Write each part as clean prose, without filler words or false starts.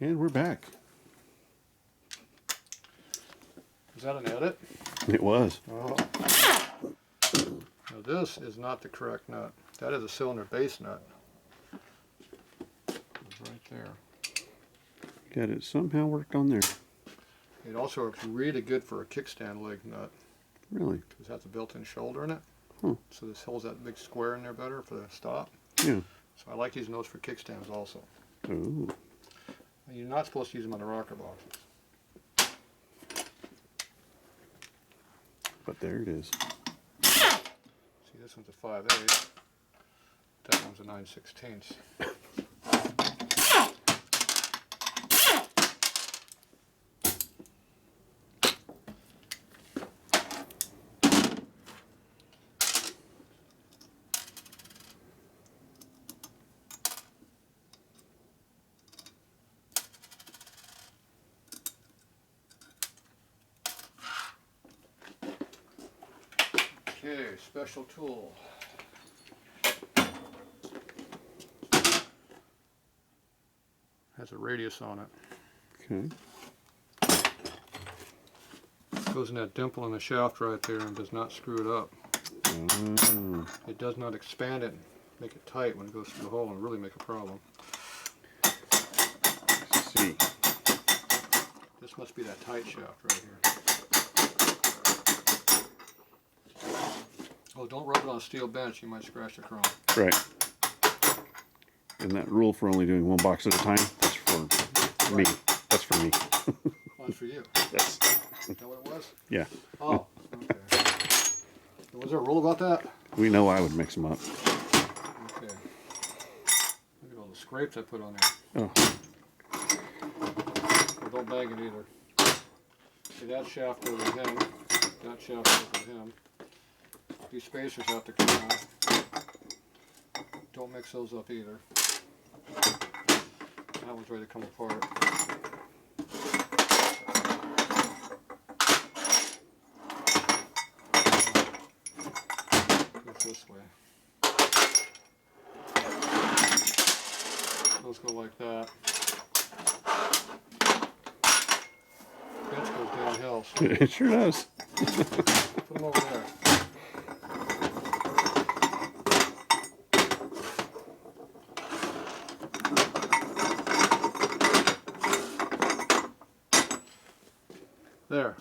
And we're back. Is that an edit? It was. Oh. Now this is not the correct nut. That is a cylinder base nut. It's right there. Got it somehow worked on there. It also works really good for a kickstand leg nut. Really? Because it has a built-in shoulder in it. Huh. So this holds that big square in there better for the stop. Yeah. So I like using those for kickstands also. Ooh. And you're not supposed to use them on the rocker boxes. But there it is. See, this one's a 5/8. That one's a 9/16. Okay, special tool. Has a radius on it. Okay. Goes in that dimple in the shaft right there and does not screw it up. It does not expand it and make it tight when it goes through the hole and really make a problem. Let's see. This must be that tight shaft right here. Oh, don't rub it on a steel bench, you might scratch the chrome. Right. And that rule for only doing one box at a time, that's for me. That's for me. Well, that's for you. Yes. Is that what it was? Yeah. Oh, okay. Was there a rule about that? We know I would mix them up. Okay. Look at all the scrapes I put on there. Oh. Well, don't bag it either. See, that shaft goes with him. That shaft goes with him. These spacers have to come out. Don't mix those up either. That one's ready to come apart. Goes this way. Those go like that. Bench goes downhill. So It sure does. put them over there. There.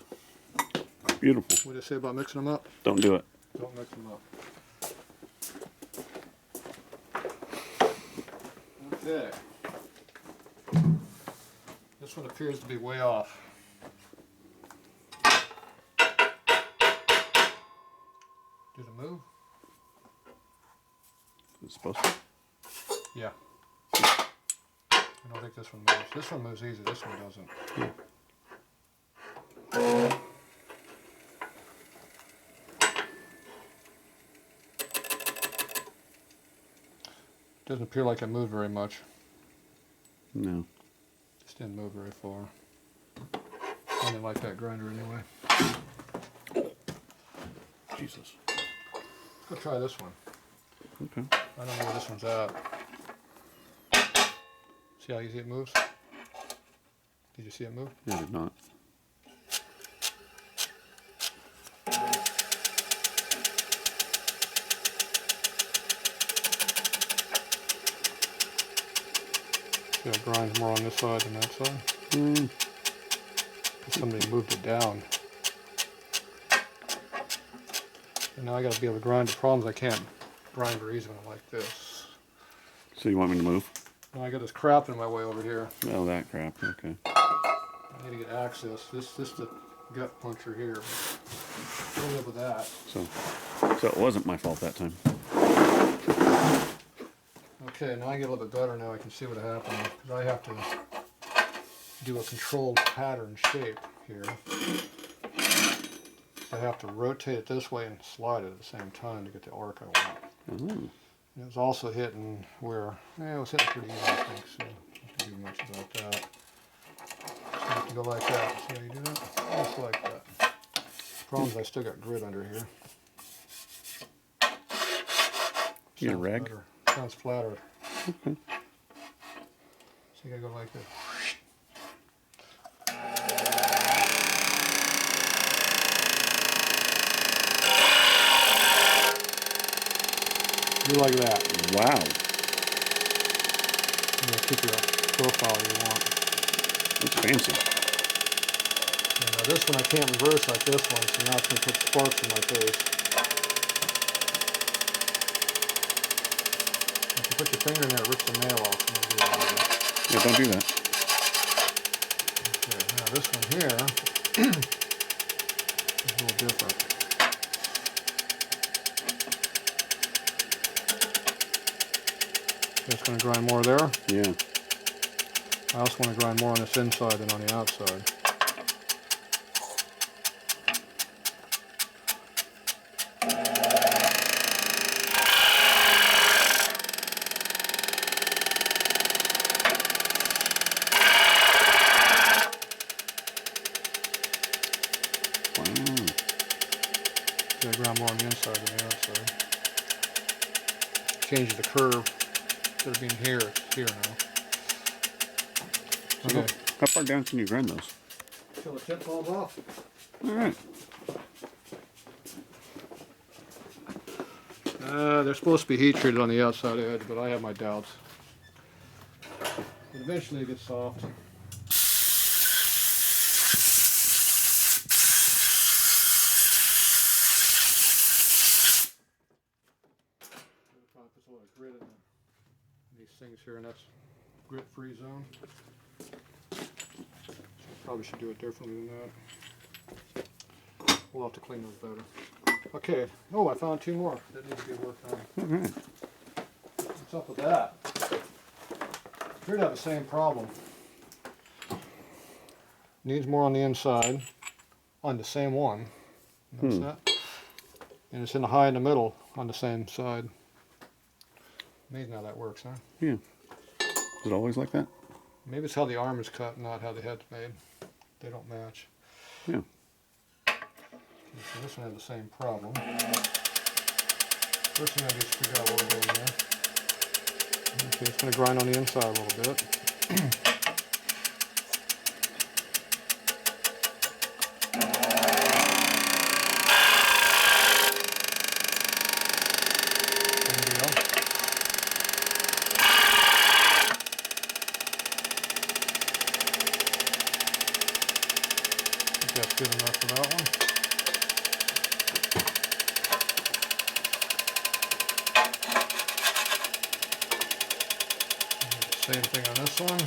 Beautiful. What did I say about mixing them up? Don't do it. Don't mix them up. Okay. This one appears to be way off. Did it move? It's supposed to. Yeah. I don't think this one moves. This one moves easy, this one doesn't. Yeah. Doesn't appear like it moved very much. No. Just didn't move very far. I didn't like that grinder anyway. Jesus. Let's go try this one. Okay. I don't know where this one's at. See how easy it moves? Did you see it move? I did not. See, it grinds more on this side than that side. Somebody moved it down. And now I got to be able to grind. The problem is I can't grind very easily like this. So you want me to move? Now I got this crap in my way over here. Oh, that crap. Okay. I need to get access. This the gut puncher here. We'll live with that. So it wasn't my fault that time. Okay, now I get a little bit better now. I can see what happened because I have to do a controlled pattern shape here. I have to rotate it this way and slide it at the same time to get the arc I want. Oh. And it was also hitting where, it was hitting pretty easy, I think, so I don't have to do much about that. So I have to go like that. See how you do that? Just like that. Problem is I still got grit under here. You got a rag? Flatter. Sounds flatter. Okay. So you gotta go like this. Do like that. Wow. And you'll keep your profile you want. That's fancy. And now this one I can't reverse like this one, so now it's going to put sparks in my face. If you put your finger in there, it rips the nail off. Yeah, don't do that. Okay, now this one here is a little different. That's going to grind more there. Yeah. I also want to grind more on this inside than on the outside. I grind more on the inside than the outside. Changes the curve. Instead of being here, it's here now. Okay. How far down can you grind those? Till the tip falls off. Alright. They're supposed to be heat treated on the outside edge, but I have my doubts. But eventually it gets soft. Probably puts a lot of grit in these things here, and that's grit-free zone. Probably should do it differently than that. We'll have to clean those better. Okay. Oh, I found two more that need to be worked on. Alright. What's up with that? Appear to have the same problem. Needs more on the inside, on the same one. Notice that? And it's in the high in the middle on the same side. Amazing how that works, huh? Yeah. Is it always like that? Maybe it's how the arm is cut, not how the head's made. They don't match. Yeah. So this one had the same problem. First thing I do is figure out what we're doing here. Okay, it's going to grind on the inside a little bit. Same deal. I think that's good enough for that one. Same thing on this one.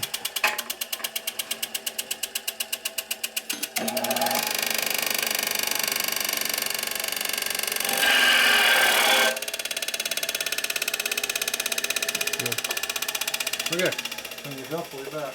Good. Okay, turn these up, we'll be back.